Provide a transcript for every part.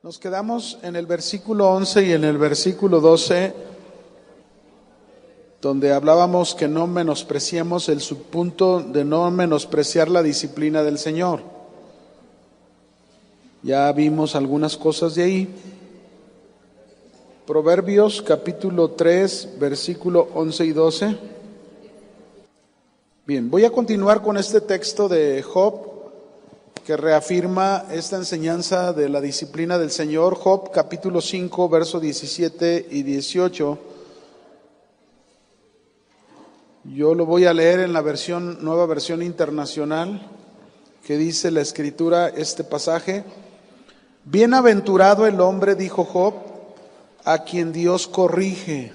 Nos quedamos en el versículo 11 y en el versículo 12, donde hablábamos que no menospreciemos el subpunto de no menospreciar la disciplina del Señor. Ya vimos algunas cosas de ahí. Proverbios capítulo 3, versículo 11 y 12. Bien, voy a continuar con este texto de Job, que reafirma esta enseñanza de la disciplina del Señor. Job capítulo 5, versos 17 y 18. Yo lo voy a leer en la nueva versión internacional, que dice la Escritura este pasaje: Bienaventurado el hombre, dijo Job, a quien Dios corrige.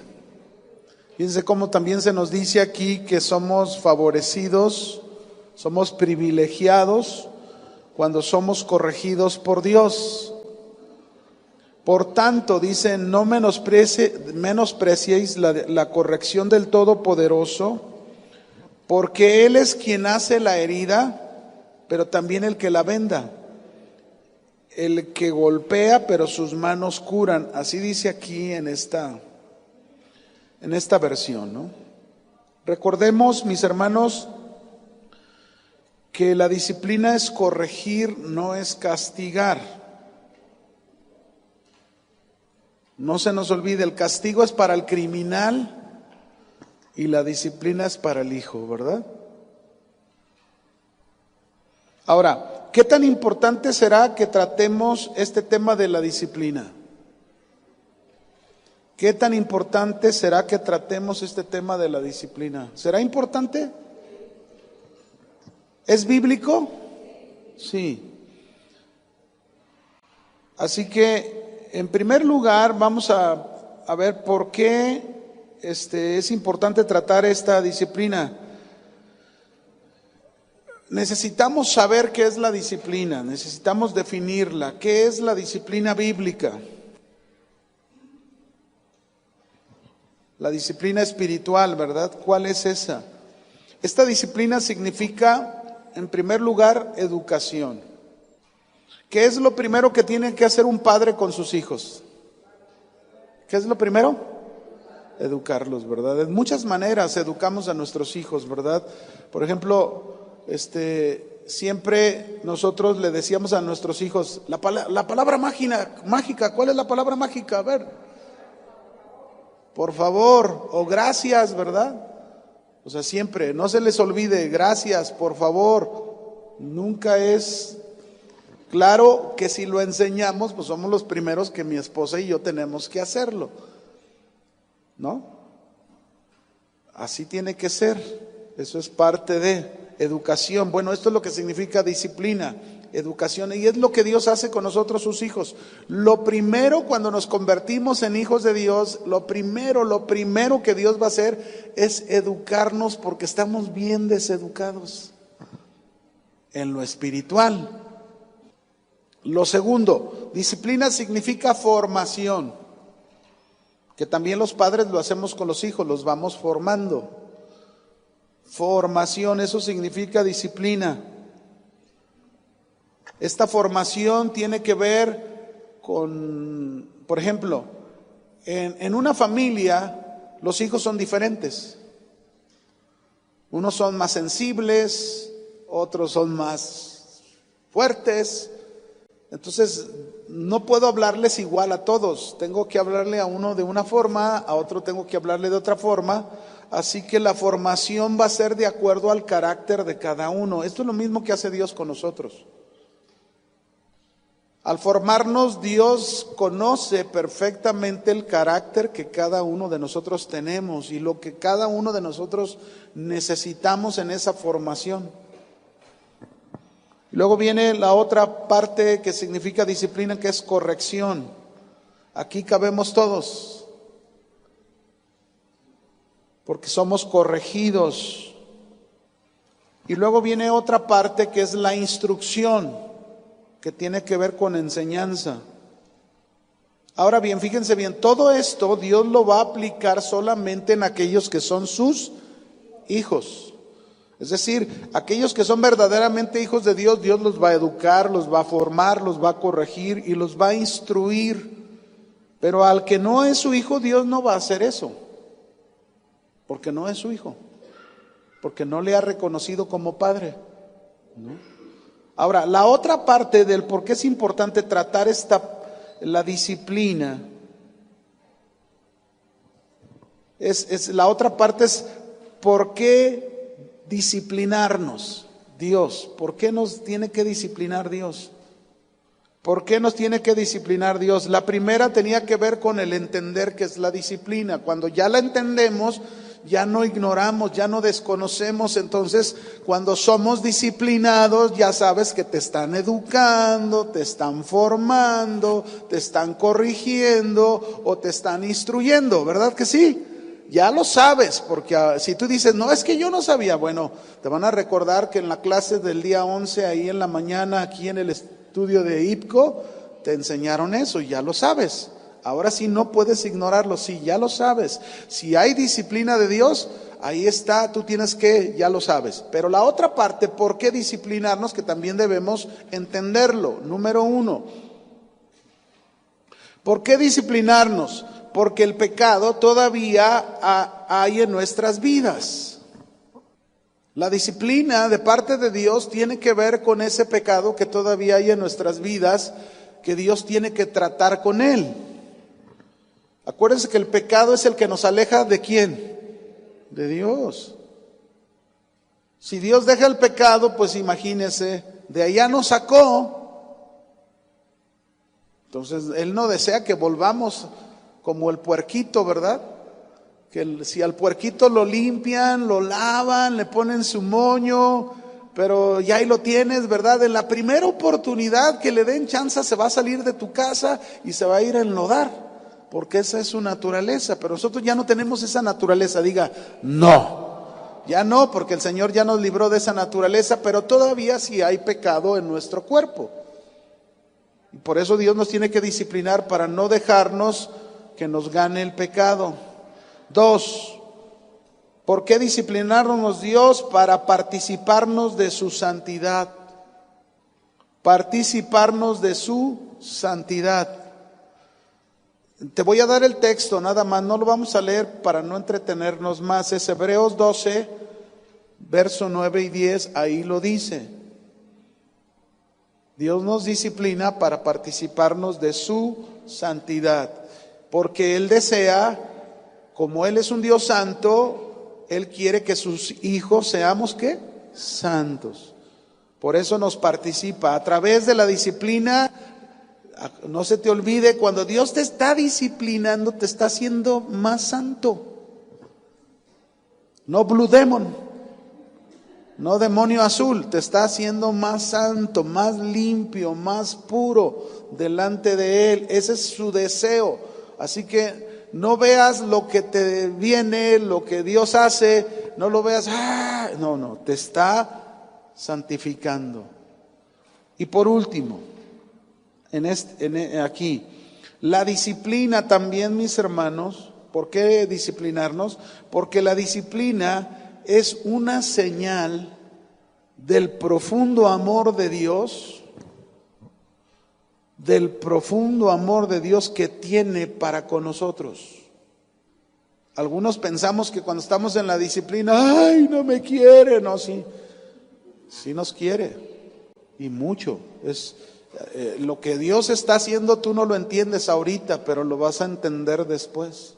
Fíjense cómo también se nos dice aquí que somos favorecidos, somos privilegiados cuando somos corregidos por Dios. Por tanto, dice, no menospreciéis la corrección del Todopoderoso, porque Él es quien hace la herida, pero también el que la venda, el que golpea, pero sus manos curan. Así dice aquí en esta versión, ¿no? Recordemos, mis hermanos, que la disciplina es corregir, no es castigar. No se nos olvide, el castigo es para el criminal y la disciplina es para el hijo, ¿verdad? Ahora, ¿qué tan importante será que tratemos este tema de la disciplina? ¿Qué tan importante será que tratemos este tema de la disciplina? ¿Será importante? ¿Es bíblico? Sí. Así que, en primer lugar, vamos a ver por qué es importante tratar esta disciplina. Necesitamos saber qué es la disciplina, necesitamos definirla. ¿Qué es la disciplina bíblica? La disciplina espiritual, ¿verdad? ¿Cuál es esa? Esta disciplina significa, en primer lugar, educación. ¿Qué es lo primero que tiene que hacer un padre con sus hijos? ¿Qué es lo primero? Educarlos, ¿verdad? De muchas maneras educamos a nuestros hijos, ¿verdad? Por ejemplo, siempre nosotros le decíamos a nuestros hijos, la palabra mágica, ¿cuál es la palabra mágica? A ver, por favor, o gracias, ¿verdad? O sea, siempre, no se les olvide, gracias, por favor. Nunca es claro que si lo enseñamos, pues somos los primeros que mi esposa y yo tenemos que hacerlo, ¿no? Así tiene que ser, eso es parte de educación. Bueno, esto es lo que significa disciplina, educación, y es lo que Dios hace con nosotros, sus hijos. Lo primero, cuando nos convertimos en hijos de Dios, lo primero que Dios va a hacer es educarnos, porque estamos bien deseducados en lo espiritual. Lo segundo, disciplina significa formación, que también los padres lo hacemos con los hijos, los vamos formando. Formación, eso significa disciplina. Esta formación tiene que ver con, por ejemplo, en una familia los hijos son diferentes. Unos son más sensibles, otros son más fuertes. Entonces, no puedo hablarles igual a todos. Tengo que hablarle a uno de una forma, a otro tengo que hablarle de otra forma. Así que la formación va a ser de acuerdo al carácter de cada uno. Esto es lo mismo que hace Dios con nosotros. Al formarnos, Dios conoce perfectamente el carácter que cada uno de nosotros tenemos y lo que cada uno de nosotros necesitamos en esa formación. Luego viene la otra parte que significa disciplina, que es corrección. Aquí cabemos todos, porque somos corregidos. Y luego viene otra parte que es la instrucción, que tiene que ver con enseñanza. Ahora bien, fíjense bien, todo esto Dios lo va a aplicar solamente en aquellos que son sus hijos. Es decir, aquellos que son verdaderamente hijos de Dios, Dios los va a educar, los va a formar, los va a corregir y los va a instruir. Pero al que no es su hijo, Dios no va a hacer eso, porque no es su hijo, porque no le ha reconocido como padre, ¿no? Ahora, la otra parte del por qué es importante tratar la disciplina, la otra parte es por qué disciplinarnos Dios. ¿Por qué nos tiene que disciplinar Dios? ¿Por qué nos tiene que disciplinar Dios? La primera tenía que ver con el entender qué es la disciplina. Cuando ya la entendemos, ya no ignoramos, ya no desconocemos. Entonces, cuando somos disciplinados, ya sabes que te están educando, te están formando, te están corrigiendo o te están instruyendo, ¿verdad que sí? Ya lo sabes, porque si tú dices, no, es que yo no sabía, bueno, te van a recordar que en la clase del día 11, ahí en la mañana, aquí en el estudio de IPCO, te enseñaron eso y ya lo sabes. Ahora sí no puedes ignorarlo, sí, ya lo sabes. Si hay disciplina de Dios, ahí está, tú tienes que, ya lo sabes. Pero la otra parte, ¿por qué disciplinarnos? Que también debemos entenderlo. Número 1, ¿por qué disciplinarnos? Porque el pecado todavía hay en nuestras vidas. La disciplina de parte de Dios tiene que ver con ese pecado que todavía hay en nuestras vidas, que Dios tiene que tratar con él. Acuérdense que el pecado es el que nos aleja ¿de quién? De Dios. Si Dios deja el pecado, pues imagínense, de allá nos sacó. Entonces Él no desea que volvamos como el puerquito, ¿verdad? Que si al puerquito lo limpian, lo lavan, le ponen su moño, pero ya ahí lo tienes, ¿verdad? En la primera oportunidad que le den chance se va a salir de tu casa y se va a ir a enlodar, porque esa es su naturaleza. Pero nosotros ya no tenemos esa naturaleza. Diga, no, ya no, porque el Señor ya nos libró de esa naturaleza, pero todavía sí hay pecado en nuestro cuerpo. Y por eso Dios nos tiene que disciplinar para no dejarnos que nos gane el pecado. 2, ¿por qué disciplinarnos Dios? Para participarnos de su santidad. Participarnos de su santidad. Te voy a dar el texto nada más, no lo vamos a leer para no entretenernos más. Es Hebreos 12, verso 9 y 10, ahí lo dice. Dios nos disciplina para participarnos de su santidad. Porque Él desea, como Él es un Dios santo, Él quiere que sus hijos seamos ¿qué? Santos. Por eso nos participa a través de la disciplina. No se te olvide, cuando Dios te está disciplinando, te está haciendo más santo. No Blue Demon, no demonio azul, te está haciendo más santo, más limpio, más puro delante de Él. Ese es su deseo. Así que no veas lo que te viene, lo que Dios hace, no lo veas, no, te está santificando. Y por último, aquí, la disciplina también, mis hermanos. ¿Por qué disciplinarnos? Porque la disciplina es una señal del profundo amor de Dios, que tiene para con nosotros. Algunos pensamos que cuando estamos en la disciplina, ¡ay, no me quiere! No, sí nos quiere, y mucho. Es lo que Dios está haciendo, tú no lo entiendes ahorita, pero lo vas a entender después.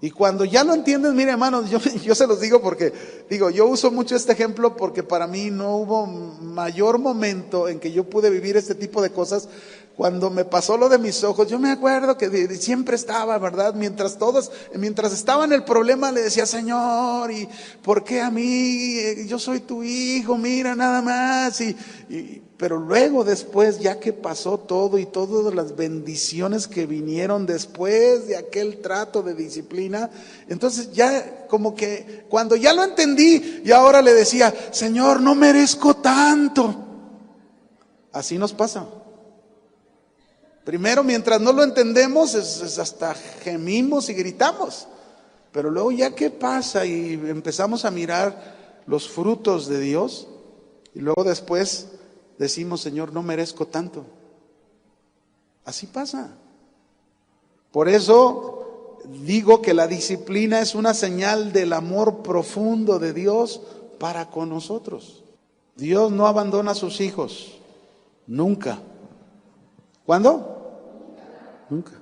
Y cuando ya lo entiendes, mire hermanos, yo se los digo porque, yo uso mucho este ejemplo porque para mí no hubo mayor momento en que yo pude vivir este tipo de cosas. Cuando me pasó lo de mis ojos, yo me acuerdo que siempre estaba, ¿verdad? Mientras estaba en el problema, le decía, Señor, ¿y por qué a mí? Yo soy tu hijo, mira nada más. Pero luego después, ya que pasó todo y todas las bendiciones que vinieron después de aquel trato de disciplina, entonces ya como que cuando ya lo entendí, y ahora le decía, Señor, no merezco tanto. Así nos pasa. Primero, mientras no lo entendemos, hasta gemimos y gritamos. Pero luego ya que pasa y empezamos a mirar los frutos de Dios y luego después decimos, Señor, no merezco tanto. Así pasa. Por eso digo que la disciplina es una señal del amor profundo de Dios para con nosotros. Dios no abandona a sus hijos, nunca. ¿Cuándo? Nunca.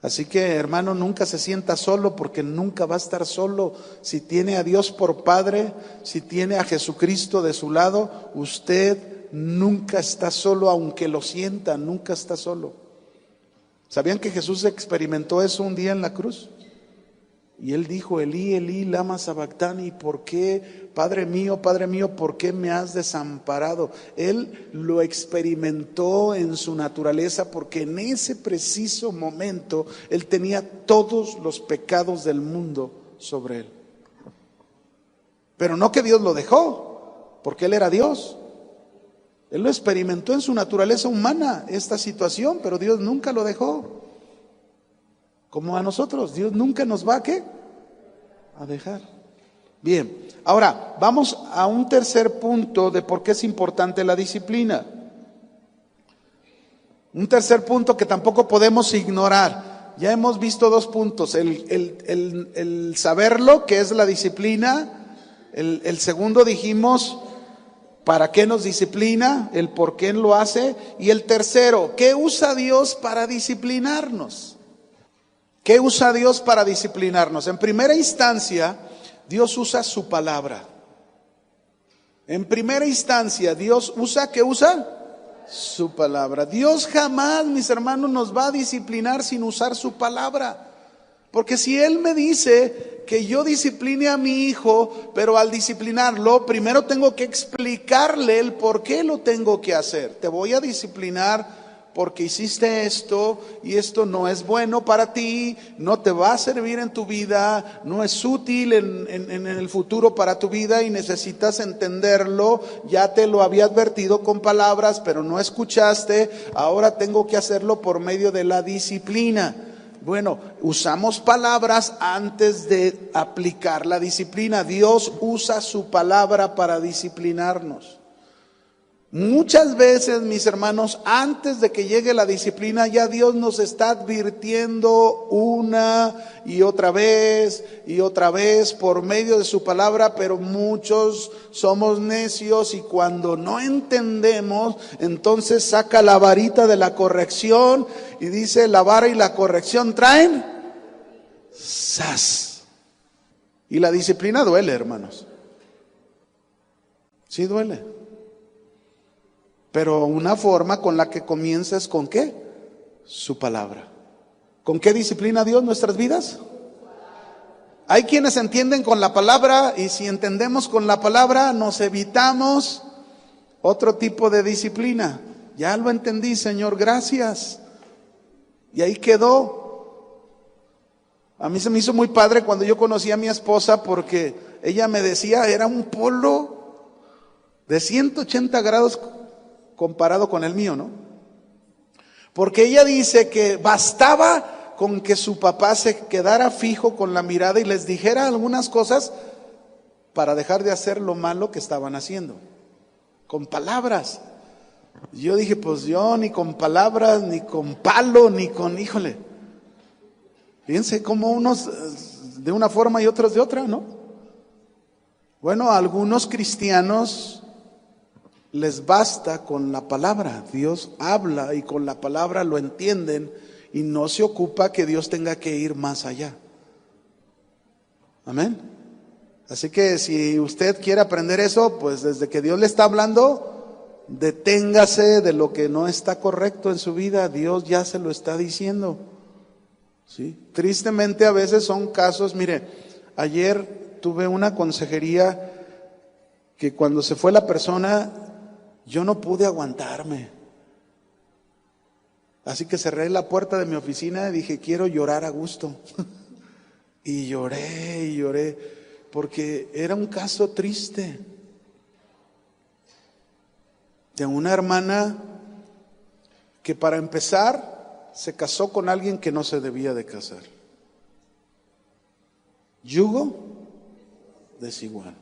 Así que, hermano, nunca se sienta solo, porque nunca va a estar solo. Si tiene a Dios por Padre, si tiene a Jesucristo de su lado, usted nunca está solo, aunque lo sienta, nunca está solo. ¿Sabían que Jesús experimentó eso un día en la cruz? Y él dijo, Elí, Elí, lama sabactani, ¿por qué, Padre mío, por qué me has desamparado? Él lo experimentó en su naturaleza, porque en ese preciso momento él tenía todos los pecados del mundo sobre él. Pero no que Dios lo dejó, porque él era Dios. Él lo experimentó en su naturaleza humana, esta situación, pero Dios nunca lo dejó. Como a nosotros, Dios nunca nos va a ¿qué? A dejar. Bien, ahora vamos a un tercer punto de por qué es importante la disciplina. Un tercer punto que tampoco podemos ignorar. Ya hemos visto dos puntos, el saberlo, que es la disciplina. El segundo dijimos, ¿para qué nos disciplina? El por qué lo hace. Y el tercero, ¿qué usa Dios para disciplinarnos? ¿Qué usa Dios para disciplinarnos? En primera instancia, Dios usa su palabra. En primera instancia, Dios usa, ¿qué usa? Su palabra. Dios jamás, mis hermanos, nos va a disciplinar sin usar su palabra. Porque si Él me dice que yo discipline a mi hijo, pero al disciplinarlo, primero tengo que explicarle el por qué lo tengo que hacer. Te voy a disciplinar porque hiciste esto y esto no es bueno para ti, no te va a servir en tu vida, no es útil en el futuro para tu vida y necesitas entenderlo. Ya te lo había advertido con palabras, pero no escuchaste. Ahora tengo que hacerlo por medio de la disciplina. Bueno, usamos palabras antes de aplicar la disciplina. Dios usa su palabra para disciplinarnos. Muchas veces, mis hermanos, antes de que llegue la disciplina, ya Dios nos está advirtiendo una y otra vez por medio de su palabra, pero muchos somos necios y cuando no entendemos, entonces saca la varita de la corrección y dice, la vara y la corrección traen ¡zas! Y la disciplina duele, hermanos. Sí duele. Pero una forma con la que comienza es ¿con qué? Su palabra. ¿Con qué disciplina Dios nuestras vidas? Hay quienes entienden con la palabra, y si entendemos con la palabra nos evitamos otro tipo de disciplina. Ya lo entendí, Señor, gracias. Y ahí quedó. A mí se me hizo muy padre cuando yo conocí a mi esposa, porque ella me decía, era un polo de 180 grados comparado con el mío, ¿no? Porque ella dice que bastaba con que su papá se quedara fijo con la mirada y les dijera algunas cosas para dejar de hacer lo malo que estaban haciendo, con palabras. Yo dije, pues yo ni con palabras, ni con palo, ni con, híjole, fíjense cómo unos de una forma y otros de otra, ¿no? Bueno, a algunos cristianos les basta con la palabra. Dios habla y con la palabra lo entienden y no se ocupa que Dios tenga que ir más allá. Amén. Así que si usted quiere aprender eso, pues desde que Dios le está hablando, deténgase de lo que no está correcto en su vida. Dios ya se lo está diciendo. ¿Sí? Tristemente a veces son casos, mire, ayer tuve una consejería que cuando se fue la persona, yo no pude aguantarme. Así que cerré la puerta de mi oficina y dije, quiero llorar a gusto. Y lloré, porque era un caso triste de una hermana que para empezar se casó con alguien que no se debía de casar. Yugo desigual.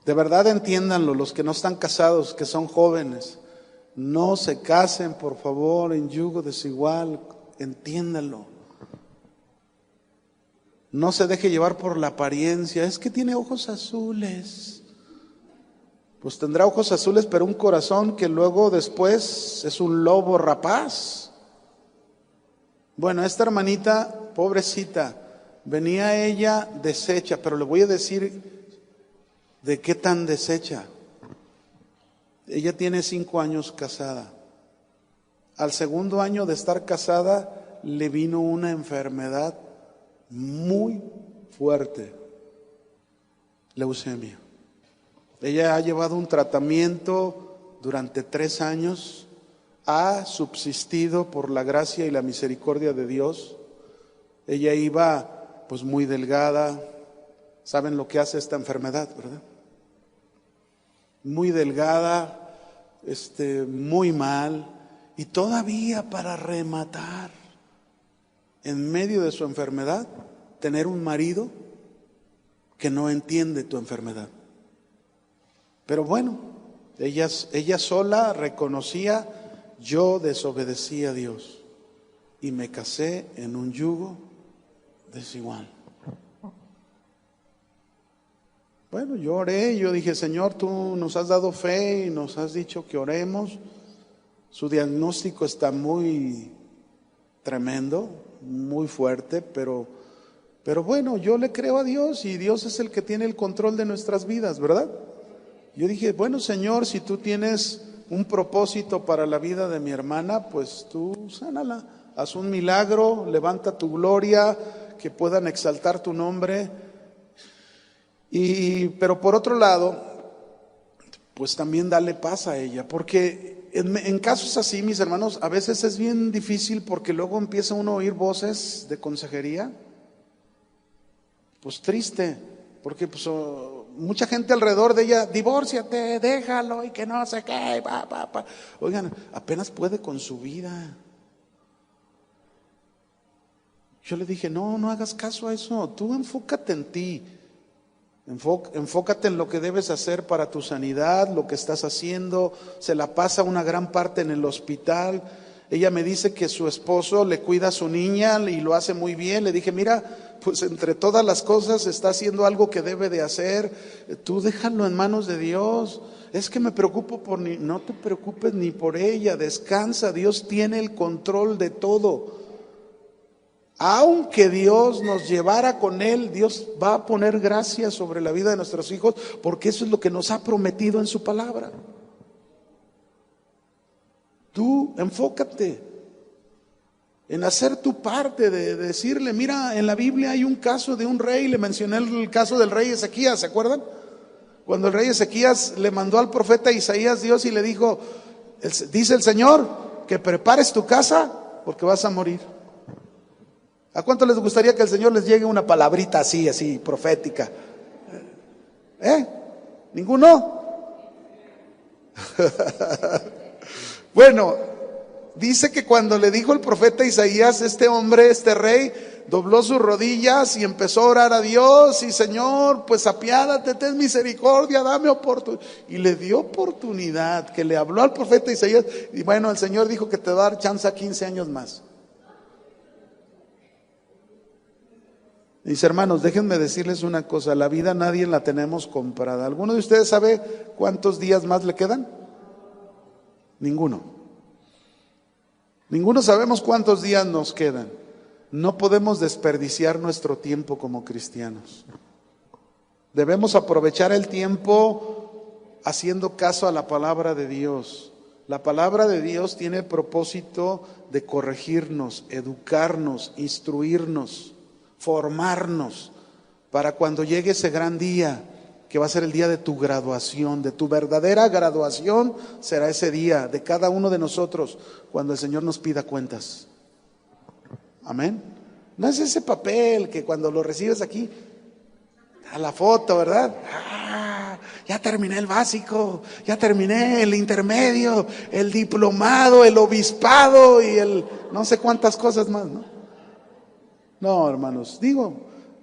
De verdad entiéndanlo, los que no están casados, que son jóvenes. No se casen, por favor, en yugo desigual. Entiéndanlo. No se deje llevar por la apariencia. Es que tiene ojos azules. Pues tendrá ojos azules, pero un corazón que luego después es un lobo rapaz. Bueno, esta hermanita, pobrecita, venía ella deshecha, pero le voy a decir de qué tan deshecha. Ella tiene 5 años casada. Al segundo año de estar casada, le vino una enfermedad muy fuerte, leucemia. Ella ha llevado un tratamiento durante 3 años, ha subsistido por la gracia y la misericordia de Dios. Ella iba pues muy delgada. ¿Saben lo que hace esta enfermedad, verdad? Muy delgada, muy mal, y todavía para rematar, en medio de su enfermedad, tener un marido que no entiende tu enfermedad. Pero bueno, ella sola reconocía: yo desobedecí a Dios y me casé en un yugo desigual. Bueno, yo oré, yo dije: Señor, tú nos has dado fe y nos has dicho que oremos. Su diagnóstico está muy tremendo, muy fuerte, pero bueno, yo le creo a Dios y Dios es el que tiene el control de nuestras vidas, ¿verdad? Yo dije: bueno, Señor, si tú tienes un propósito para la vida de mi hermana, pues tú sánala, haz un milagro, levanta tu gloria, que puedan exaltar tu nombre. Pero por otro lado, pues también dale paz a ella, porque en casos así, mis hermanos, a veces es bien difícil, porque luego empieza uno a oír voces de consejería, pues triste, porque pues mucha gente alrededor de ella: divórciate, déjalo y que no sé qué, Oigan, apenas puede con su vida. Yo le dije: no hagas caso a eso, tú enfócate en ti. Enfócate en lo que debes hacer para tu sanidad, lo que estás haciendo. Se la pasa una gran parte en el hospital. Ella me dice que su esposo le cuida a su niña y lo hace muy bien. Le dije: mira, pues entre todas las cosas está haciendo algo que debe de hacer. Tú déjalo en manos de Dios. Es que me preocupo no te preocupes ni por ella, descansa. Dios tiene el control de todo. Aunque Dios nos llevara con Él, Dios va a poner gracia sobre la vida de nuestros hijos, porque eso es lo que nos ha prometido en su palabra. Tú enfócate en hacer tu parte, de decirle: mira, en la Biblia hay un caso de un rey. Le mencioné el caso del rey Ezequías, ¿se acuerdan? Cuando el rey Ezequías le mandó al profeta Isaías Dios y le dijo: dice el Señor que prepares tu casa porque vas a morir. ¿A cuánto les gustaría que el Señor les llegue una palabrita así profética? ¿Ninguno? Bueno, dice que cuando le dijo el profeta Isaías, este hombre, este rey, dobló sus rodillas y empezó a orar a Dios: y Señor, pues apiádate, ten misericordia, dame oportunidad. Y le dio oportunidad, que le habló al profeta Isaías. Y bueno, el Señor dijo que te va a dar chance a 15 años más. Mis hermanos, déjenme decirles una cosa: la vida nadie la tenemos comprada. ¿Alguno de ustedes sabe cuántos días más le quedan? Ninguno sabemos cuántos días nos quedan. No podemos desperdiciar nuestro tiempo como cristianos. Debemos aprovechar el tiempo haciendo caso a la palabra de Dios. La palabra de Dios tiene el propósito de corregirnos, educarnos, instruirnos, formarnos, para cuando llegue ese gran día, que va a ser el día de tu graduación, de tu verdadera graduación. Será ese día de cada uno de nosotros, cuando el Señor nos pida cuentas. Amén. No es ese papel que cuando lo recibes aquí, a la foto, ¿verdad? Ya terminé el básico, ya terminé el intermedio, el diplomado, el obispado y el no sé cuántas cosas más, ¿no? No, hermanos,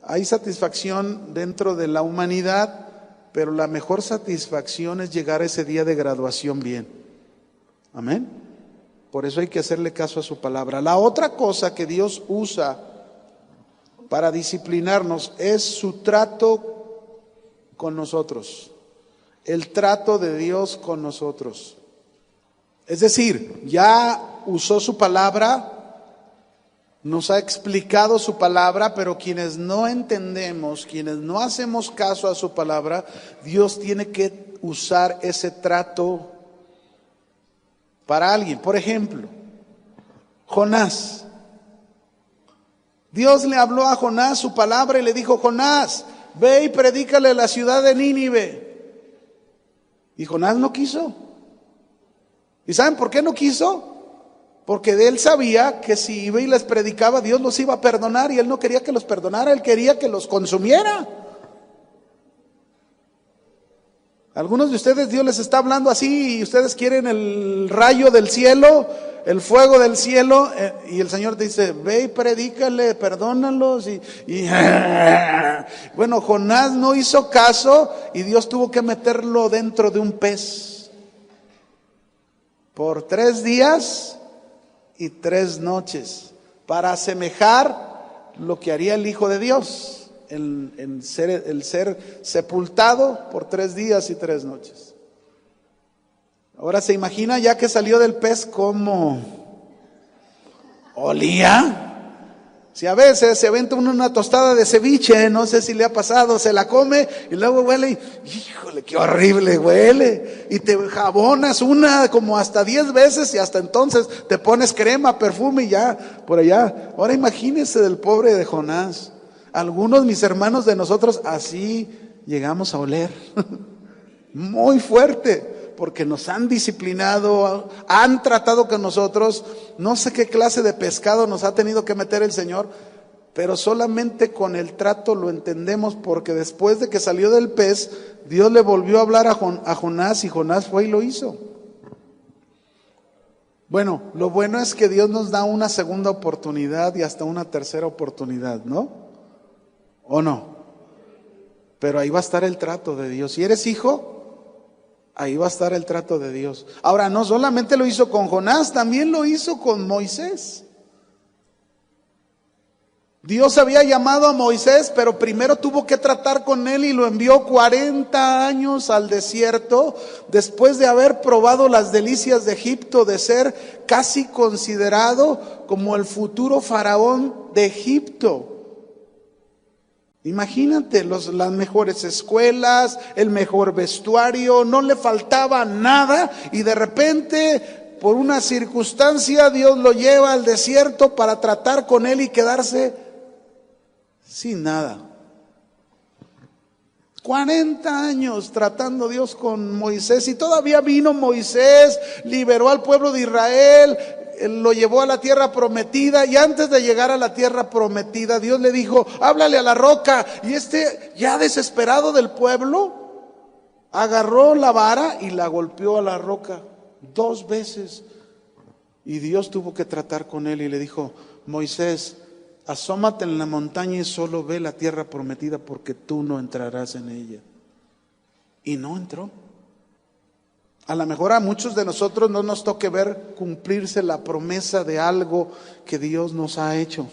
hay satisfacción dentro de la humanidad pero la mejor satisfacción es llegar a ese día de graduación bien. Amén. Por eso hay que hacerle caso a su palabra. La otra cosa que Dios usa para disciplinarnos es su trato con nosotros. El trato de Dios con nosotros. Es decir, ya usó su palabra, nos ha explicado su palabra, pero quienes no entendemos, quienes no hacemos caso a su palabra, Dios tiene que usar ese trato para alguien. Por ejemplo, Jonás. Dios le habló a Jonás su palabra y le dijo: Jonás, ve y predícale a la ciudad de Nínive. Y Jonás no quiso. ¿Y saben por qué no quiso? Porque de él sabía que si iba y les predicaba, Dios los iba a perdonar, y él no quería que los perdonara, él quería que los consumiera. Algunos de ustedes Dios les está hablando así y ustedes quieren el rayo del cielo, el fuego del cielo, y el Señor te dice: ve y predícale, perdónalos. Bueno, Jonás no hizo caso y Dios tuvo que meterlo dentro de un pez por 3 días y 3 noches para asemejar lo que haría el Hijo de Dios. El ser sepultado por 3 días y 3 noches. Ahora se imagina, ya que salió del pez, cómo olía. Si a veces se aventa una tostada de ceviche, no sé si le ha pasado, se la come y luego huele y híjole, qué horrible huele, y te jabonas una como hasta 10 veces y hasta entonces te pones crema, perfume y ya por allá. Ahora imagínese del pobre de Jonás. Algunos, mis hermanos, de nosotros así llegamos a oler muy fuerte, porque nos han disciplinado, han tratado con nosotros. No sé qué clase de pescado nos ha tenido que meter el Señor, pero solamente con el trato lo entendemos, porque después de que salió del pez, Dios le volvió a hablar a Jonás, y Jonás fue y lo hizo. Bueno, lo bueno es que Dios nos da una segunda oportunidad y hasta una tercera oportunidad, ¿no? ¿O no? Pero ahí va a estar el trato de Dios. Si eres hijo, ahí va a estar el trato de Dios. Ahora, no solamente lo hizo con Jonás, también lo hizo con Moisés. Dios había llamado a Moisés, pero primero tuvo que tratar con él y lo envió 40 años al desierto, después de haber probado las delicias de Egipto, de ser casi considerado como el futuro faraón de Egipto. Imagínate, las mejores escuelas, el mejor vestuario, no le faltaba nada, y de repente, por una circunstancia, Dios lo lleva al desierto para tratar con él y quedarse sin nada. 40 años tratando Dios con Moisés, y todavía vino Moisés, liberó al pueblo de Israel, lo llevó a la tierra prometida, y antes de llegar a la tierra prometida, Dios le dijo: háblale a la roca. Y ya desesperado del pueblo, agarró la vara y la golpeó a la roca 2 veces. Y Dios tuvo que tratar con él y le dijo: Moisés, asómate en la montaña y solo ve la tierra prometida, porque tú no entrarás en ella. Y no entró. A lo mejor a muchos de nosotros no nos toque ver cumplirse la promesa de algo que Dios nos ha hecho.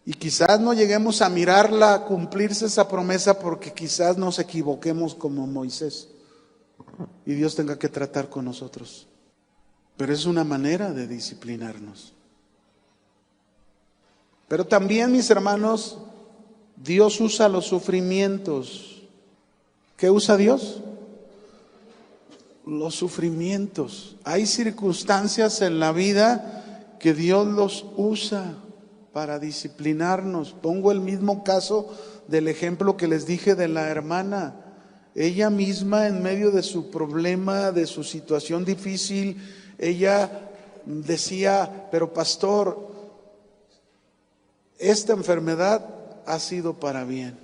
Y quizás no lleguemos a mirarla, cumplirse esa promesa, porque quizás nos equivoquemos como Moisés y Dios tenga que tratar con nosotros. Pero es una manera de disciplinarnos. Pero también, mis hermanos, Dios usa los sufrimientos. ¿Qué usa Dios? Los sufrimientos. Hay circunstancias en la vida que Dios los usa para disciplinarnos. Pongo el mismo caso del ejemplo que les dije de la hermana. Ella misma, en medio de su problema, de su situación difícil, ella decía: pero pastor, esta enfermedad ha sido para bien.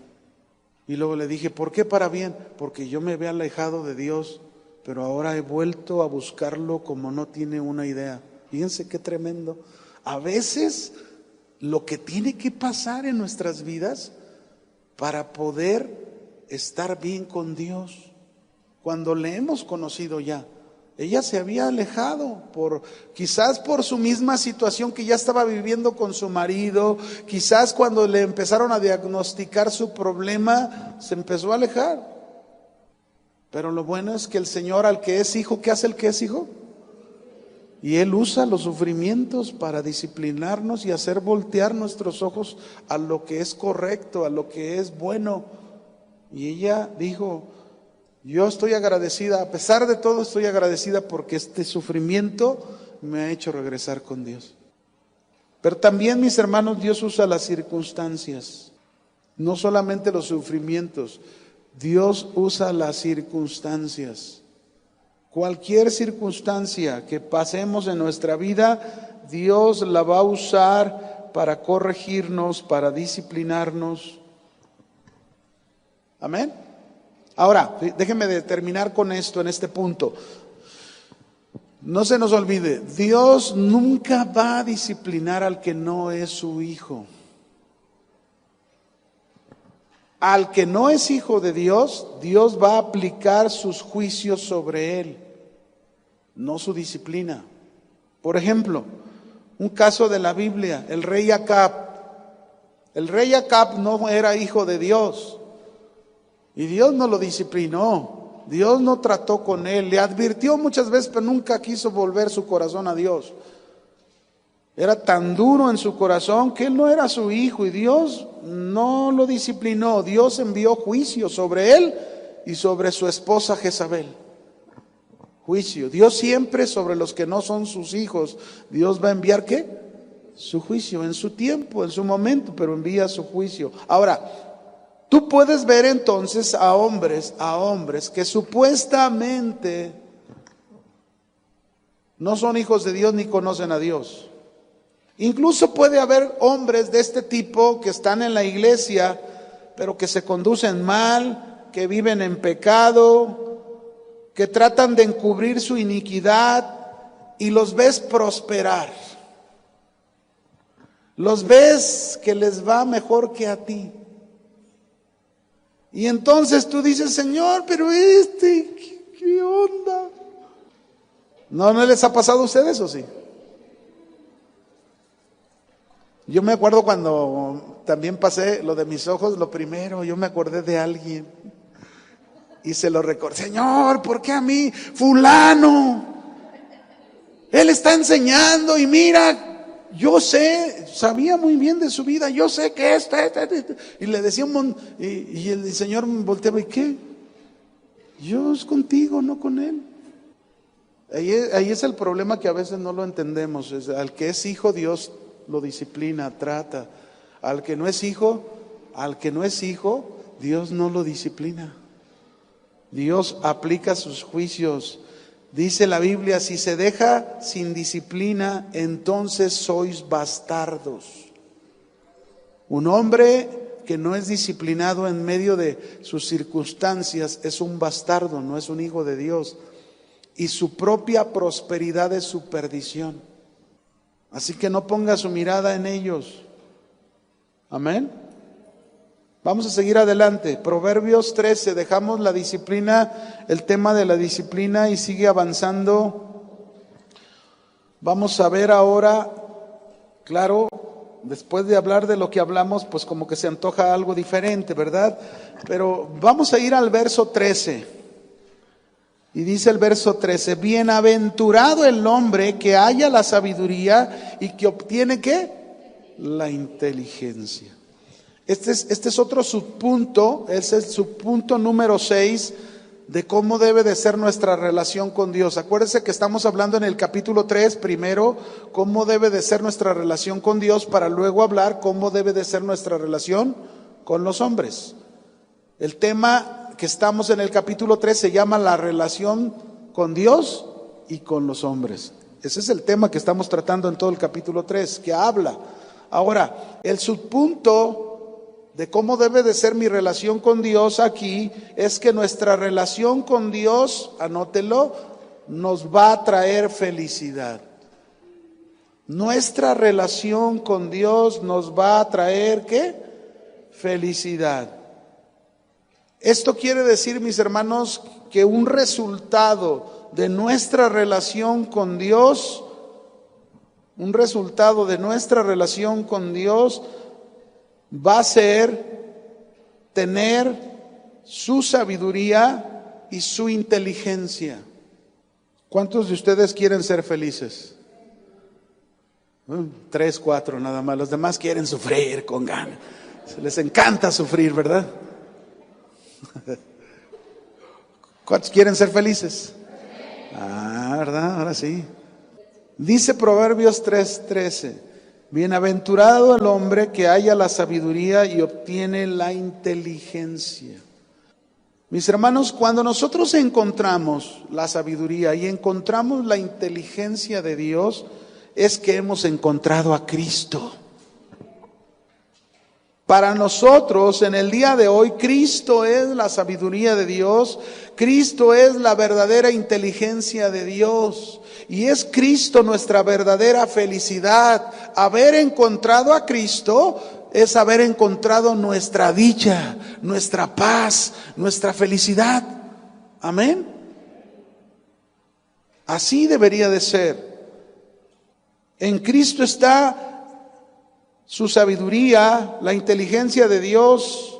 Y luego le dije: ¿por qué para bien? Porque yo me había alejado de Dios, pero ahora he vuelto a buscarlo como no tiene una idea. Fíjense qué tremendo. A veces lo que tiene que pasar en nuestras vidas para poder estar bien con Dios cuando le hemos conocido ya. Ella se había alejado quizás por su misma situación que ya estaba viviendo con su marido, quizás cuando le empezaron a diagnosticar su problema, se empezó a alejar. Pero lo bueno es que el Señor, al que es hijo, ¿qué hace el que es hijo? Y Él usa los sufrimientos para disciplinarnos y hacer voltear nuestros ojos a lo que es correcto, a lo que es bueno. Y ella dijo: yo estoy agradecida, a pesar de todo estoy agradecida porque este sufrimiento me ha hecho regresar con Dios. Pero también, mis hermanos, Dios usa las circunstancias, no solamente los sufrimientos. Dios usa las circunstancias. Cualquier circunstancia que pasemos en nuestra vida, Dios la va a usar para corregirnos, para disciplinarnos. Amén. Ahora, déjenme terminar con esto en este punto. No se nos olvide, Dios nunca va a disciplinar al que no es su hijo. Al que no es hijo de Dios, Dios va a aplicar sus juicios sobre él, no su disciplina. Por ejemplo, un caso de la Biblia, el rey Acab. El rey Acab no era hijo de Dios y Dios no lo disciplinó, Dios no trató con él, le advirtió muchas veces, pero nunca quiso volver su corazón a Dios. Era tan duro en su corazón que él no era su hijo y Dios no lo disciplinó. Dios envió juicio sobre él y sobre su esposa Jezabel. Juicio. Dios siempre sobre los que no son sus hijos, Dios va a enviar ¿qué? Su juicio en su tiempo, en su momento, pero envía su juicio. Ahora, tú puedes ver entonces a hombres que supuestamente no son hijos de Dios ni conocen a Dios. Incluso puede haber hombres de este tipo que están en la iglesia, pero que se conducen mal, que viven en pecado, que tratan de encubrir su iniquidad y los ves prosperar. Los ves que les va mejor que a ti. Y entonces tú dices: Señor, pero ¿qué onda? ¿No les ha pasado a ustedes o sí? Yo me acuerdo cuando también pasé lo de mis ojos, lo primero, yo me acordé de alguien y se lo recordé: Señor, ¿por qué a mí? Fulano, él está enseñando y mira, yo sabía muy bien de su vida, yo sé que y le decía y el Señor me volteaba: ¿y qué? Yo es contigo, no con él. Ahí es el problema, que a veces no lo entendemos. Al que es hijo, Dios lo disciplina, trata. Al que no es hijo, Dios no lo disciplina. Dios aplica sus juicios. Dice la Biblia: si se deja sin disciplina, entonces sois bastardos. Un hombre que no es disciplinado en medio de sus circunstancias es un bastardo, no es un hijo de Dios. Y su propia prosperidad es su perdición. Así que no ponga su mirada en ellos. Amén. Vamos a seguir adelante. Proverbios 13. Dejamos la disciplina, el tema de la disciplina, y sigue avanzando. Vamos a ver ahora, claro, después de hablar de lo que hablamos, pues como que se antoja algo diferente, ¿verdad? Pero vamos a ir al verso 13. Y dice el verso 13: bienaventurado el hombre que halla la sabiduría y que obtiene ¿qué? La inteligencia. Este es otro subpunto, ese es el subpunto número 6 de cómo debe de ser nuestra relación con Dios. Acuérdense que estamos hablando en el capítulo 3, primero, cómo debe de ser nuestra relación con Dios, para luego hablar cómo debe de ser nuestra relación con los hombres. El tema que estamos en el capítulo 3 se llama la relación con Dios y con los hombres. Ese es el tema que estamos tratando en todo el capítulo 3, que habla. Ahora, el subpunto de cómo debe de ser mi relación con Dios aquí es que nuestra relación con Dios, anótelo, nos va a traer felicidad. Nuestra relación con Dios nos va a traer ¿qué? Felicidad. Esto quiere decir, mis hermanos, que un resultado de nuestra relación con Dios, va a ser tener su sabiduría y su inteligencia. ¿Cuántos de ustedes quieren ser felices? 3, 4 nada más. Los demás quieren sufrir con ganas. Les encanta sufrir, ¿verdad? ¿Cuántos quieren ser felices? ¿Verdad? Ahora sí. Dice Proverbios 3:13: bienaventurado el hombre que halla la sabiduría y obtiene la inteligencia. Mis hermanos, cuando nosotros encontramos la sabiduría y encontramos la inteligencia de Dios, es que hemos encontrado a Cristo. Para nosotros, en el día de hoy, Cristo es la sabiduría de Dios, Cristo es la verdadera inteligencia de Dios, y es Cristo nuestra verdadera felicidad. Haber encontrado a Cristo es haber encontrado nuestra dicha, nuestra paz, nuestra felicidad. Amén. Así debería de ser. En Cristo está su sabiduría, la inteligencia de Dios.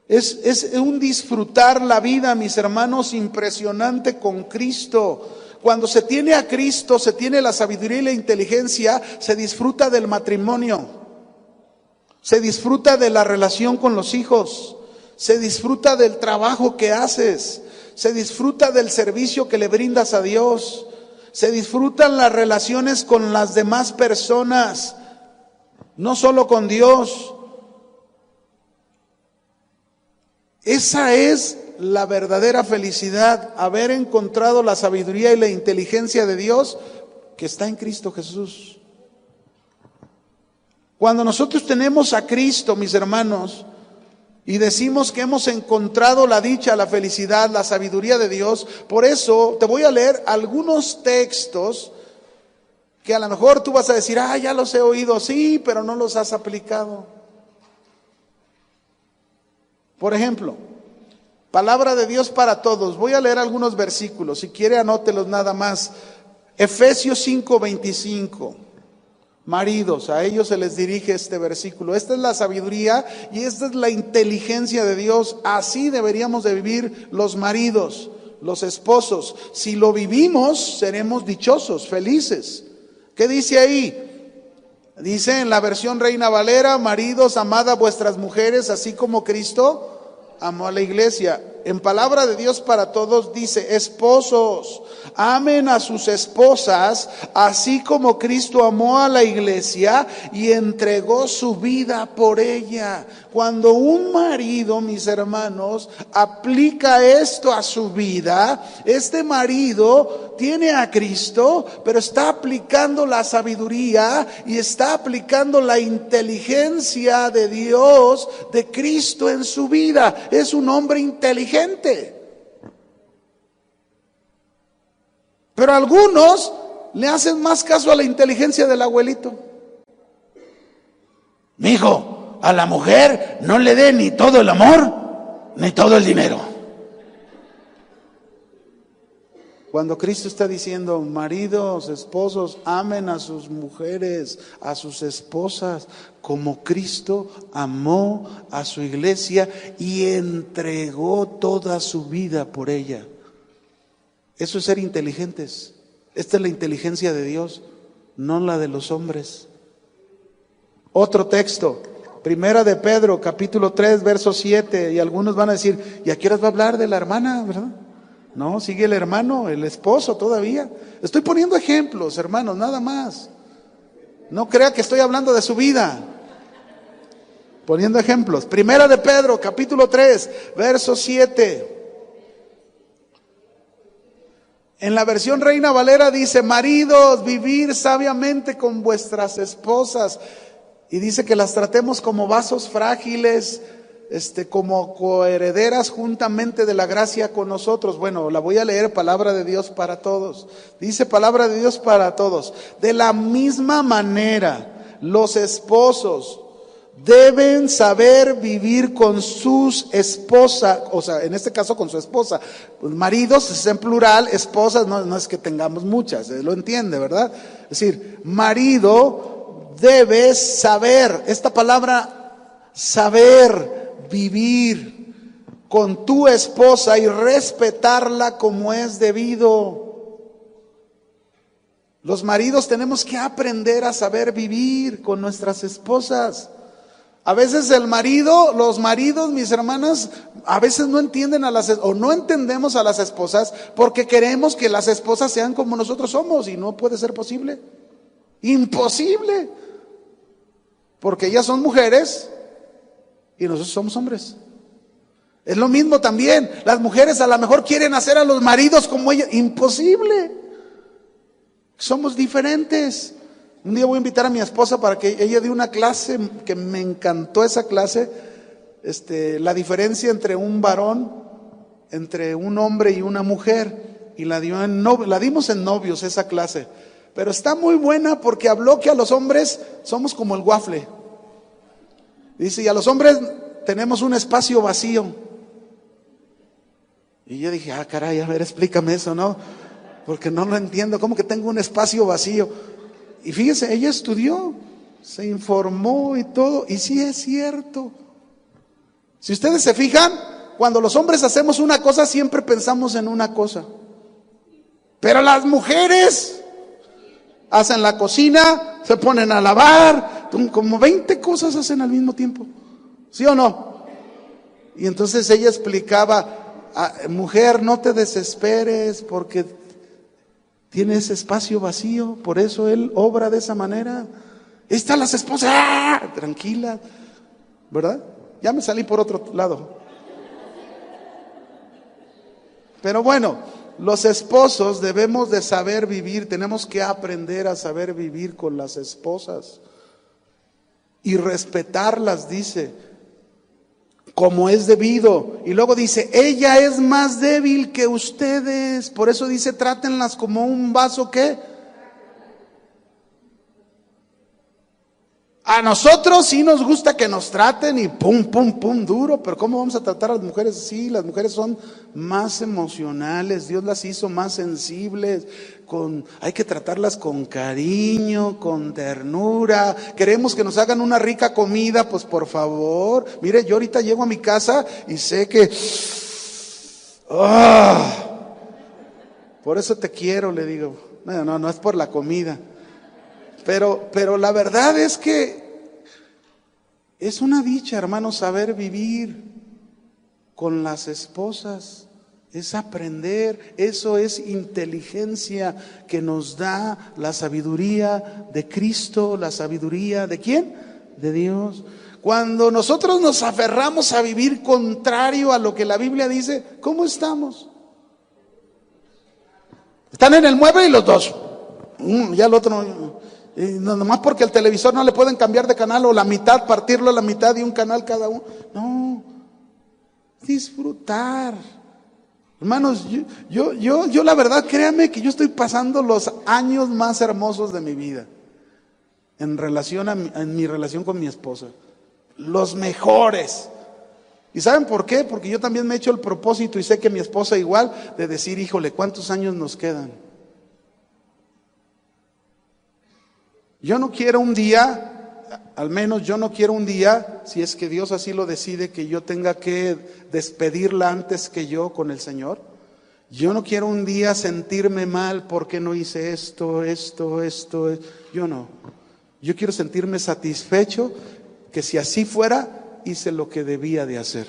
Es un disfrutar la vida, mis hermanos, impresionante con Cristo. Cuando se tiene a Cristo, se tiene la sabiduría y la inteligencia, se disfruta del matrimonio, se disfruta de la relación con los hijos, se disfruta del trabajo que haces, se disfruta del servicio que le brindas a Dios, se disfrutan las relaciones con las demás personas, no solo con Dios. Esa es la verdadera felicidad, haber encontrado la sabiduría y la inteligencia de Dios que está en Cristo Jesús. Cuando nosotros tenemos a Cristo, mis hermanos, y decimos que hemos encontrado la dicha, la felicidad, la sabiduría de Dios, por eso te voy a leer algunos textos que a lo mejor tú vas a decir, ya los he oído, sí, pero no los has aplicado. Por ejemplo, palabra de Dios para todos. Voy a leer algunos versículos, si quiere anótelos nada más. Efesios 5:25. Maridos, a ellos se les dirige este versículo. Esta es la sabiduría y esta es la inteligencia de Dios. Así deberíamos de vivir los maridos, los esposos. Si lo vivimos, seremos dichosos, felices. ¿Qué dice ahí? Dice en la versión Reina Valera: maridos, amad a vuestras mujeres, así como Cristo amó a la iglesia. En palabra de Dios para todos dice: esposos, amen a sus esposas, así como Cristo amó a la iglesia y entregó su vida por ella. Cuando un marido, mis hermanos, aplica esto a su vida, este marido tiene a Cristo, pero está aplicando la sabiduría y está aplicando la inteligencia de Dios, de Cristo en su vida. Es un hombre inteligente. Pero algunos le hacen más caso a la inteligencia del abuelito. Mijo, a la mujer no le dé ni todo el amor, ni todo el dinero. Cuando Cristo está diciendo: maridos, esposos, amen a sus mujeres, a sus esposas, como Cristo amó a su iglesia y entregó toda su vida por ella. Eso es ser inteligentes. Esta es la inteligencia de Dios, no la de los hombres. Otro texto, Primera de Pedro, capítulo 3, verso 7. Y algunos van a decir: ¿y a qué horas va a hablar de la hermana, verdad? No, sigue el hermano, el esposo todavía. Estoy poniendo ejemplos, hermanos, nada más. No crea que estoy hablando de su vida. Poniendo ejemplos. Primera de Pedro, capítulo 3, verso 7. En la versión Reina Valera dice: maridos, vivir sabiamente con vuestras esposas. Y dice que las tratemos como vasos frágiles, como coherederas juntamente de la gracia con nosotros. Bueno, la voy a leer, palabra de Dios para todos. Dice palabra de Dios para todos: de la misma manera, los esposos deben saber vivir con sus esposas, o sea, en este caso con su esposa. Pues maridos es en plural, esposas no es que tengamos muchas, lo entiende, ¿verdad? Es decir, marido debe saber, esta palabra saber vivir con tu esposa y respetarla como es debido. Los maridos tenemos que aprender a saber vivir con nuestras esposas. A veces los maridos, mis hermanas, a veces no entienden o no entendemos a las esposas porque queremos que las esposas sean como nosotros somos y no puede ser posible. Imposible. Porque ellas son mujeres y nosotros somos hombres. Es lo mismo también. Las mujeres a lo mejor quieren hacer a los maridos como ellas. Imposible. Somos diferentes. Un día voy a invitar a mi esposa para que ella dé una clase que me encantó esa clase. La diferencia entre un varón, entre un hombre y una mujer. Y la dimos en novios esa clase. Pero está muy buena porque habló que a los hombres somos como el waffle. Dice, y a los hombres tenemos un espacio vacío. Y yo dije, caray, a ver, explícame eso, ¿no? Porque no lo entiendo. ¿Cómo que tengo un espacio vacío? Y fíjese, ella estudió, se informó y todo, y sí es cierto. Si ustedes se fijan, cuando los hombres hacemos una cosa, siempre pensamos en una cosa. Pero las mujeres hacen la cocina, se ponen a lavar, como 20 cosas hacen al mismo tiempo. ¿Sí o no? Y entonces ella explicaba, mujer, no te desesperes porque tienes espacio vacío, por eso él obra de esa manera. Están las esposas, tranquilas, ¿verdad? Ya me salí por otro lado. Pero bueno, los esposos debemos de saber vivir, tenemos que aprender a saber vivir con las esposas y respetarlas, dice, como es debido. Y luego dice, ella es más débil que ustedes. Por eso dice, trátenlas como un vaso que a nosotros sí nos gusta que nos traten y pum, pum, pum, duro. Pero ¿cómo vamos a tratar a las mujeres? Sí, las mujeres son más emocionales. Dios las hizo más sensibles. Hay que tratarlas con cariño, con ternura. Queremos que nos hagan una rica comida, pues por favor. Mire, yo ahorita llego a mi casa y sé que por eso te quiero, le digo. No es por la comida. Pero la verdad es que es una dicha, hermano, saber vivir con las esposas. Es aprender, eso es inteligencia que nos da la sabiduría de Cristo, la sabiduría ¿de quién? De Dios. Cuando nosotros nos aferramos a vivir contrario a lo que la Biblia dice, ¿cómo estamos? Están en el mueble y los dos. Ya el otro no. Nomás porque el televisor no le pueden cambiar de canal o la mitad, partirlo a la mitad y un canal cada uno. No, disfrutar. Hermanos, yo la verdad, créame que yo estoy pasando los años más hermosos de mi vida en mi relación con mi esposa. Los mejores. ¿Y saben por qué? Porque yo también me he hecho el propósito y sé que mi esposa igual, de decir, híjole, ¿cuántos años nos quedan? Yo no quiero un día, al menos yo no quiero un día, si es que Dios así lo decide, que yo tenga que despedirla antes que yo con el Señor. Yo no quiero un día sentirme mal porque no hice esto. Yo no. Yo quiero sentirme satisfecho que si así fuera, hice lo que debía de hacer.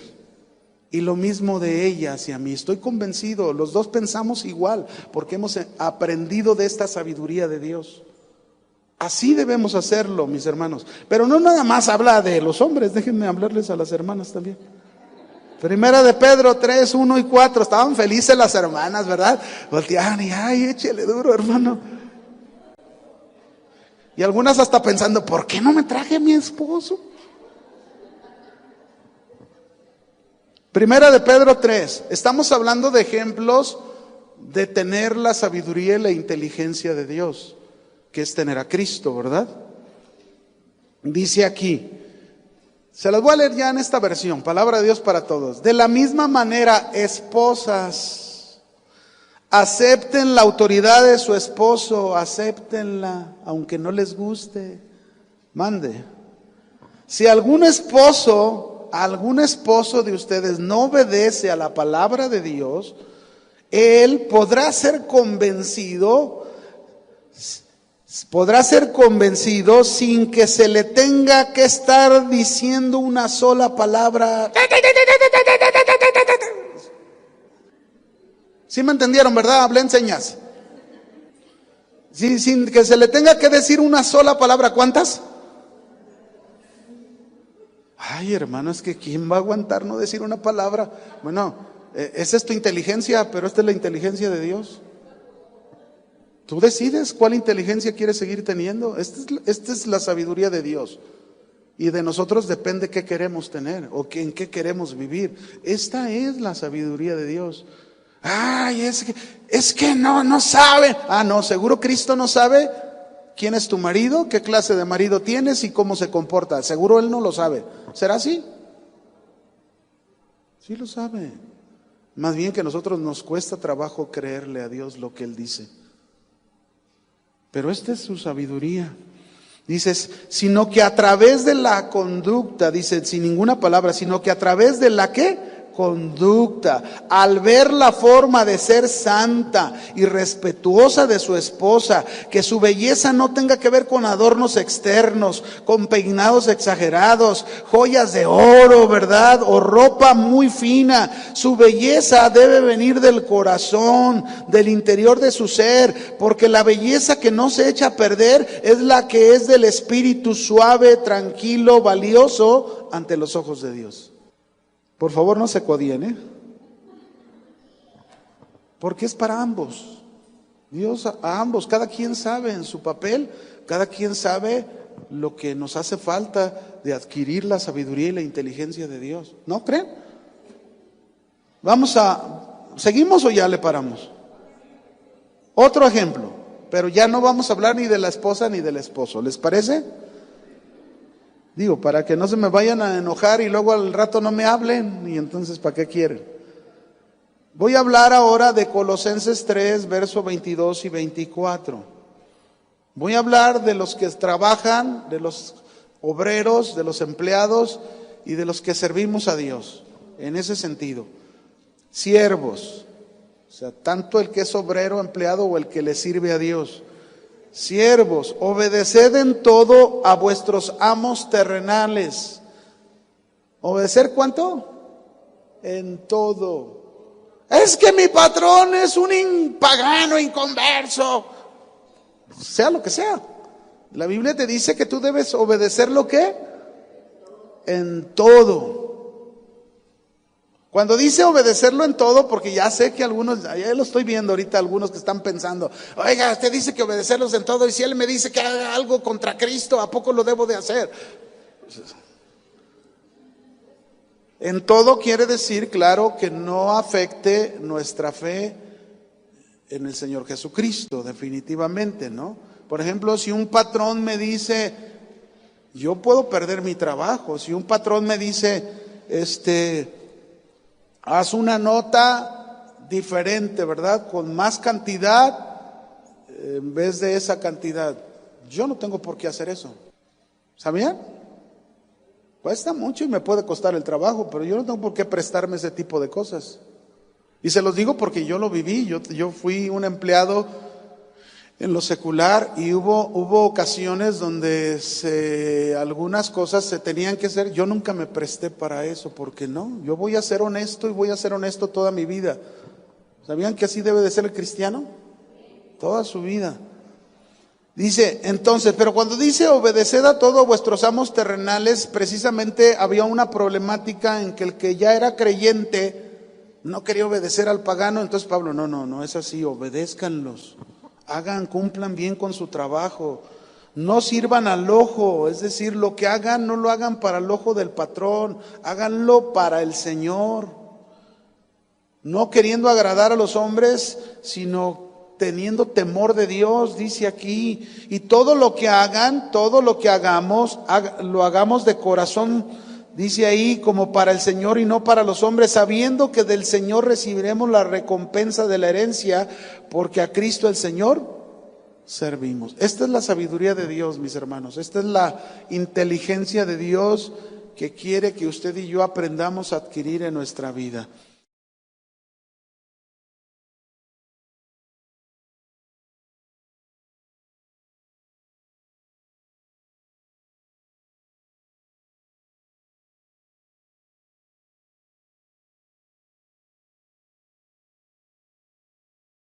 Y lo mismo de ella hacia mí. Estoy convencido, los dos pensamos igual, porque hemos aprendido de esta sabiduría de Dios. Así debemos hacerlo, mis hermanos. Pero no nada más habla de los hombres, déjenme hablarles a las hermanas también. Primera de Pedro 3, 1 y 4, estaban felices las hermanas, ¿verdad? Volteaban y, ay, échele duro, hermano. Y algunas hasta pensando, ¿por qué no me traje a mi esposo? Primera de Pedro 3, estamos hablando de ejemplos de tener la sabiduría y la inteligencia de Dios, que es tener a Cristo, ¿verdad? Dice aquí, Se las voy a leer ya en esta versión, palabra de Dios para todos. De la misma manera, esposas, acepten la autoridad de su esposo, acéptenla, aunque no les guste. Mande. Si algún esposo de ustedes no obedece a la palabra de Dios, él podrá ser convencido sin que se le tenga que estar diciendo una sola palabra. ¿Sí me entendieron, verdad? Hablé en señas. Sin que se le tenga que decir una sola palabra. ¿Cuántas? Ay, hermano, es que ¿quién va a aguantar no decir una palabra? Bueno, esa es tu inteligencia, pero esta es la inteligencia de Dios. Tú decides cuál inteligencia quieres seguir teniendo. Esta es la sabiduría de Dios. Y de nosotros depende qué queremos tener o en qué queremos vivir. Esta es la sabiduría de Dios. Ay, es que no sabe. Ah, no, seguro Cristo no sabe quién es tu marido, qué clase de marido tienes y cómo se comporta. Seguro Él no lo sabe. ¿Será así? Sí lo sabe. Más bien que a nosotros nos cuesta trabajo creerle a Dios lo que Él dice. Pero esta es su sabiduría. Dices, sino que a través de la conducta, dice, sin ninguna palabra, sino que a través de la ¿qué? Conducta, al ver la forma de ser santa y respetuosa de su esposa, que su belleza no tenga que ver con adornos externos, con peinados exagerados, joyas de oro, ¿verdad? O ropa muy fina. Su belleza debe venir del corazón, del interior de su ser, porque la belleza que no se echa a perder es la que es del espíritu suave, tranquilo, valioso ante los ojos de Dios. Por favor, no se codien, porque es para ambos. Dios a ambos, cada quien sabe en su papel, cada quien sabe lo que nos hace falta de adquirir la sabiduría y la inteligencia de Dios. ¿No creen? ¿Seguimos o ya le paramos? Otro ejemplo, pero ya no vamos a hablar ni de la esposa ni del esposo. ¿Les parece? Digo, para que no se me vayan a enojar y luego al rato no me hablen, y entonces ¿para qué quieren? Voy a hablar ahora de Colosenses 3, verso 22 y 24. Voy a hablar de los que trabajan, de los obreros, de los empleados y de los que servimos a Dios. En ese sentido, siervos, o sea, tanto el que es obrero, empleado o el que le sirve a Dios. Siervos, obedeced en todo a vuestros amos terrenales. ¿Obedecer cuánto? En todo. Es que mi patrón es un pagano, inconverso. Sea lo que sea. La Biblia te dice que tú debes obedecer lo que en todo. Cuando dice obedecerlo en todo, porque ya sé que algunos, ya lo estoy viendo ahorita, algunos que están pensando, oiga, usted dice que obedecerlos en todo, y si él me dice que haga algo contra Cristo, ¿a poco lo debo de hacer? En todo quiere decir, claro, que no afecte nuestra fe en el Señor Jesucristo, definitivamente, ¿no? Por ejemplo, si un patrón me dice, yo puedo perder mi trabajo. Si un patrón me dice, haz una nota diferente, ¿verdad? Con más cantidad en vez de esa cantidad. Yo no tengo por qué hacer eso. ¿Sabían? Cuesta mucho y me puede costar el trabajo, pero yo no tengo por qué prestarme ese tipo de cosas. Y se los digo porque yo lo viví. Yo fui un empleado en lo secular y hubo ocasiones donde algunas cosas se tenían que hacer. Yo nunca me presté para eso, porque no, yo voy a ser honesto y voy a ser honesto toda mi vida. ¿Sabían que así debe de ser el cristiano? Toda su vida. Dice, entonces, pero cuando dice obedeced a todos vuestros amos terrenales, precisamente había una problemática en que el que ya era creyente no quería obedecer al pagano. Entonces Pablo, no es así, obedézcanlos. Cumplan bien con su trabajo. No sirvan al ojo, es decir, lo que hagan no lo hagan para el ojo del patrón, háganlo para el Señor. No queriendo agradar a los hombres, sino teniendo temor de Dios, dice aquí. Y todo lo que hagan, todo lo que hagamos, lo hagamos de corazón Dice ahí, como para el Señor y no para los hombres, sabiendo que del Señor recibiremos la recompensa de la herencia, porque a Cristo el Señor servimos. Esta es la sabiduría de Dios, mis hermanos. Esta es la inteligencia de Dios que quiere que usted y yo aprendamos a adquirir en nuestra vida.